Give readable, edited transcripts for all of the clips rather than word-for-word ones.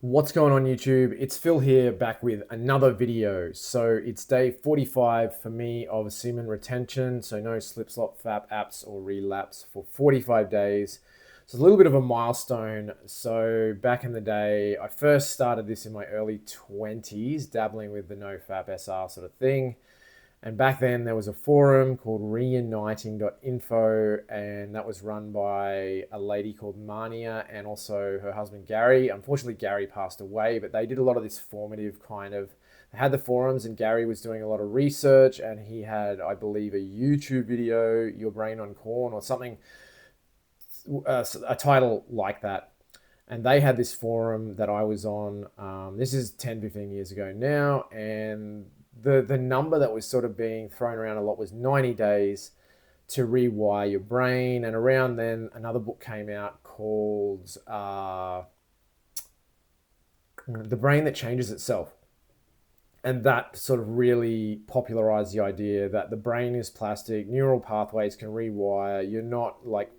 What's going on YouTube? It's Phil here back with another video. So it's day 45 for me of semen retention. So no slip, slop, fap, apps or relapse for 45 days. So it's a little bit of a milestone. So back in the day, I first started this in my early 20s, dabbling with the NoFap SR sort of thing. And back then there was a forum called reuniting.info, and that was run by a lady called Mania and also her husband Gary. Unfortunately, Gary passed away, but they did a lot of this formative kind of, they had the forums and Gary was doing a lot of research, and he had, I believe, a YouTube video, Your Brain on Corn or something, a title like that. And they had this forum that I was on. This is 10, 15 years ago now. And the number that was sort of being thrown around a lot was 90 days to rewire your brain. And around then, another book came out called The Brain That Changes Itself. And that sort of really popularized the idea that the brain is plastic, neural pathways can rewire. You're not like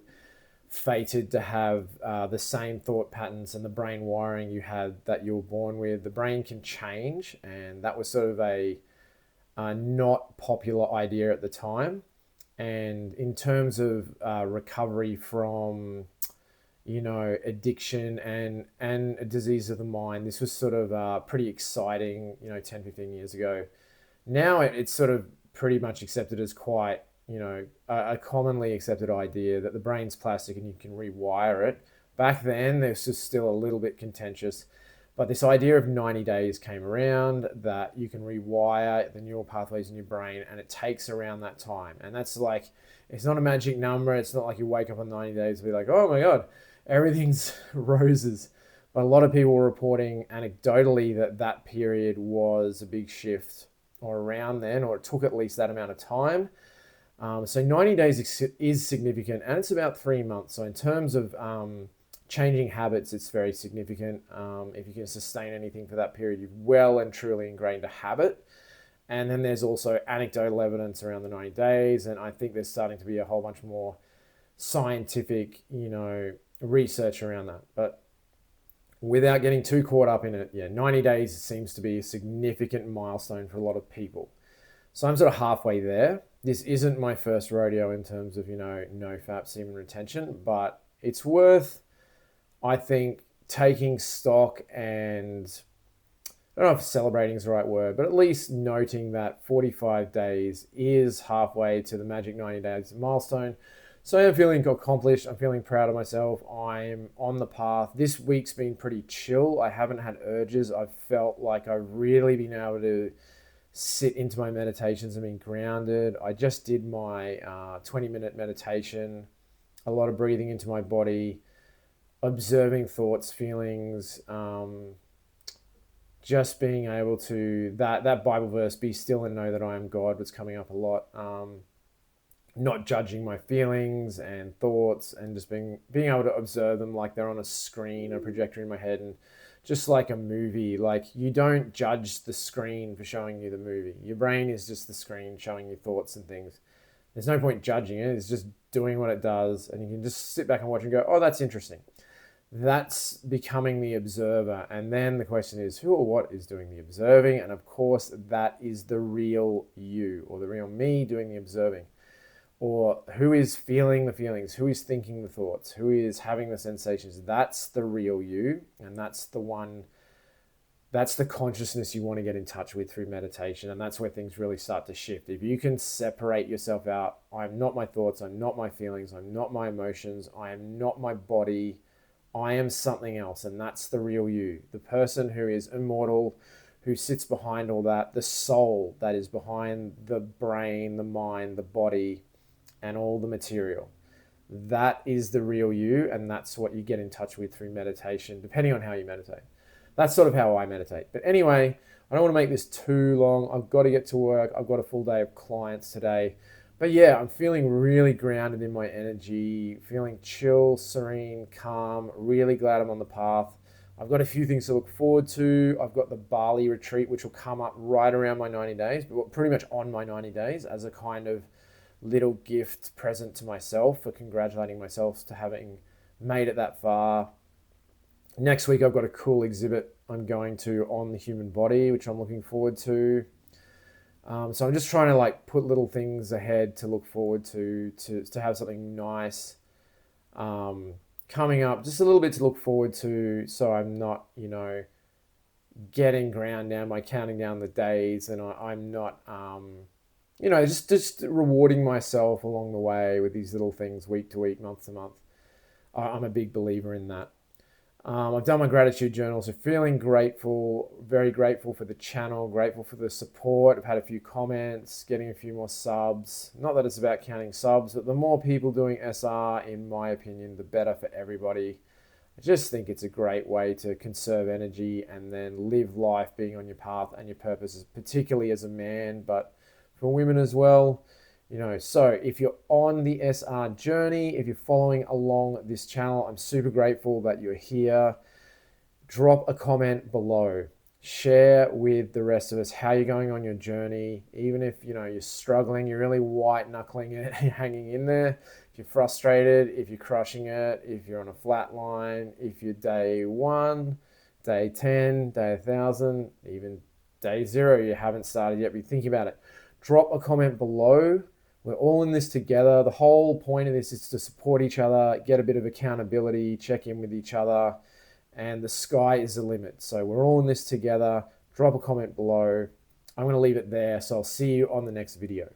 fated to have the same thought patterns and the brain wiring you had that you were born with. The brain can change, and that was sort of a not popular idea at the time. And in terms of recovery from, addiction and a disease of the mind, this was sort of pretty exciting, 10, 15 years ago. Now it's sort of pretty much accepted as quite, a commonly accepted idea that the brain's plastic and you can rewire it. Back then, this was still a little bit contentious, but this idea of 90 days came around, that you can rewire the neural pathways in your brain, and it takes around that time. And that's like, it's not a magic number. It's not like you wake up on 90 days and be like, oh my God, everything's roses. But a lot of people were reporting anecdotally that that period was a big shift, or around then, or it took at least that amount of time. So 90 days is significant, and it's about 3 months. So in terms of changing habits, it's very significant. If you can sustain anything for that period, you've well and truly ingrained a habit. And then there's also anecdotal evidence around the 90 days. And I think there's starting to be a whole bunch more scientific, research around that. But without getting too caught up in it, 90 days seems to be a significant milestone for a lot of people. So I'm sort of halfway there. This isn't my first rodeo in terms of, NoFap semen retention, but it's worth, I think, taking stock and, I don't know if celebrating is the right word, but at least noting that 45 days is halfway to the magic 90 days milestone. So I'm feeling accomplished. I'm feeling proud of myself. I'm on the path. This week's been pretty chill. I haven't had urges. I've felt like I've really been able to sit into my meditations and being grounded. I just did my 20-minute meditation, a lot of breathing into my body, observing thoughts, feelings, just being able to, that Bible verse, be still and know that I am God, was coming up a lot. Not judging my feelings and thoughts, and just being able to observe them like they're on a screen, a projector in my head, and just like a movie. Like, you don't judge the screen for showing you the movie. Your brain is just the screen showing you thoughts and things. There's no point judging it. It's just doing what it does, and you can just sit back and watch and go, oh, that's interesting. That's becoming the observer. And then the question is, who or what is doing the observing? And of course, that is the real you, or the real me doing the observing. Or who is feeling the feelings, who is thinking the thoughts, who is having the sensations. That's the real you, and that's the one, that's the consciousness you want to get in touch with through meditation. And that's where things really start to shift. If you can separate yourself out, I'm not my thoughts, I'm not my feelings, I'm not my emotions, I am not my body, I am something else. And that's the real you, the person who is immortal, who sits behind all that, the soul that is behind the brain, the mind, the body, and all the material. That is the real you, and that's what you get in touch with through meditation, depending on how you meditate. That's sort of how I meditate. But anyway, I don't want to make this too long. I've got to get to work. I've got a full day of clients today. But yeah, I'm feeling really grounded in my energy, feeling chill, serene, calm, really glad I'm on the path. I've got a few things to look forward to. I've got the Bali retreat, which will come up right around my 90 days, but pretty much on my 90 days, as a kind of little gift present to myself, for congratulating myself to having made it that far. Next week, I've got a cool exhibit I'm going to on the human body, which I'm looking forward to. So I'm just trying to like put little things ahead to look forward to have something nice um, coming up, just a little bit to look forward to, so I'm not, getting ground down by counting down the days, and I'm not, just rewarding myself along the way with these little things week to week, month to month. I'm a big believer in that. I've done my gratitude journal, so feeling grateful, very grateful for the channel, grateful for the support. I've had a few comments, getting a few more subs. Not that it's about counting subs, but the more people doing SR, in my opinion, the better for everybody. I just think it's a great way to conserve energy and then live life being on your path and your purposes, particularly as a man, but for women as well. So if you're on the SR journey, if you're following along this channel, I'm super grateful that you're here. Drop a comment below. Share with the rest of us how you're going on your journey. Even if you're struggling, you're really white knuckling it, hanging in there. If you're frustrated, if you're crushing it, if you're on a flat line, if you're day 1, day 10, day 1,000, even day 0, you haven't started yet, but think about it. Drop a comment below. We're all in this together. The whole point of this is to support each other, get a bit of accountability, check in with each other, and the sky is the limit. So we're all in this together. Drop a comment below. I'm going to leave it there. So I'll see you on the next video.